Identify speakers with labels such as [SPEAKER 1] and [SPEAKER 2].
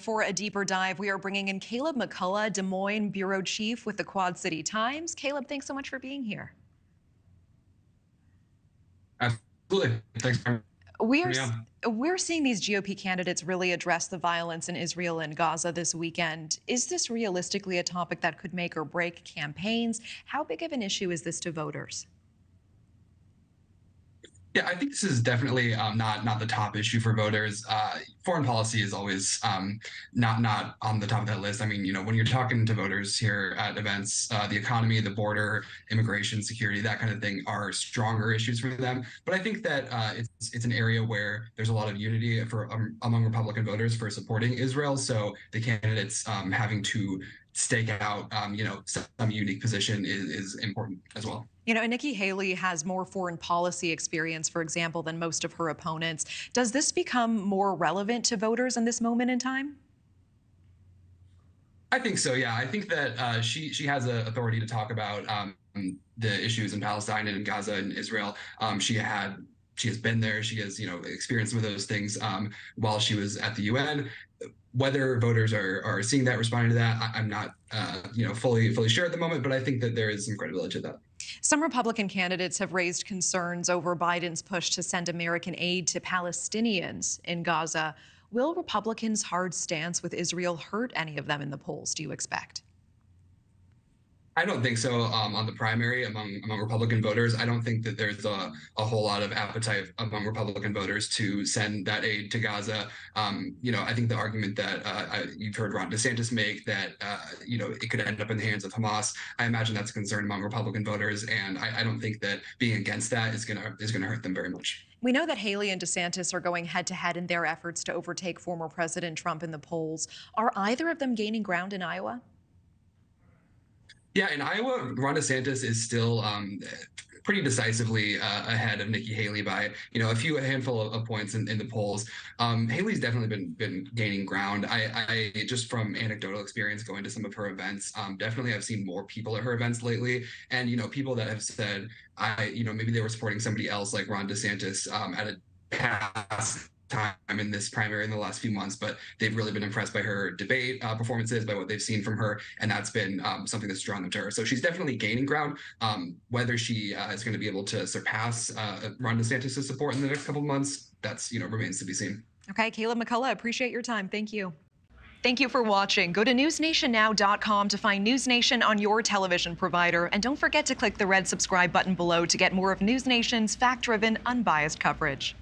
[SPEAKER 1] For a deeper dive, we are bringing in Caleb McCullough, Des Moines Bureau Chief with the Quad City Times. Caleb, thanks so much for being here.
[SPEAKER 2] Absolutely. Thanks for
[SPEAKER 1] We're,
[SPEAKER 2] having me on.
[SPEAKER 1] we're seeing these GOP candidates really address the violence in Israel and Gaza this weekend. Is this realistically a topic that could make or break campaigns? How big of an issue is this to voters?
[SPEAKER 2] Yeah, I think this is definitely not the top issue for voters. Foreign policy is always not on the top of that list. I mean, when you're talking to voters here at events, the economy, the border, immigration, security, that kind of thing are stronger issues for them. But I think that it's an area where there's a lot of unity among Republican voters for supporting Israel. So the candidates having to stake out some unique position is important as well.
[SPEAKER 1] Nikki Haley has more foreign policy experience, for example, than most of her opponents. Does this become more relevant to voters in this moment in time?
[SPEAKER 2] I think so. Yeah, I think that she has a authority to talk about the issues in Palestine and in Gaza and Israel. She has been there. She has experienced some of those things while she was at the UN. Whether voters are seeing that, responding to that, I'm not fully sure at the moment. But I think that there is some credibility to that.
[SPEAKER 1] Some Republican candidates have raised concerns over Biden's push to send American aid to Palestinians in Gaza. Will Republicans' hard stance with Israel hurt any of them in the polls, do you expect?
[SPEAKER 2] I don't think so. On the primary among Republican voters, I don't think that there's a whole lot of appetite among Republican voters to send that aid to Gaza. I think the argument that you've heard Ron DeSantis make that it could end up in the hands of Hamas. I imagine that's a concern among Republican voters, and I don't think that being against that is gonna hurt them very much.
[SPEAKER 1] We know that Haley and DeSantis are going head-to-head in their efforts to overtake former President Trump in the polls. Are either of them gaining ground in Iowa?
[SPEAKER 2] Yeah, in Iowa, Ron DeSantis is still pretty decisively ahead of Nikki Haley by a handful of points in the polls. Haley's definitely been gaining ground. I just from anecdotal experience going to some of her events, definitely have seen more people at her events lately, and people that have said maybe they were supporting somebody else like Ron DeSantis at a past time in this primary in the last few months, but they've really been impressed by her debate performances, by what they've seen from her, and that's been something that's drawn them to her. So she's definitely gaining ground. Whether she is going to be able to surpass Ron DeSantis' support in the next couple of months, that's remains to be seen.
[SPEAKER 1] Okay, Caleb McCullough, appreciate your time. Thank you. Thank you for watching. Go to newsnationnow.com to find News Nation on your television provider. And don't forget to click the red subscribe button below to get more of News Nation's fact-driven, unbiased coverage.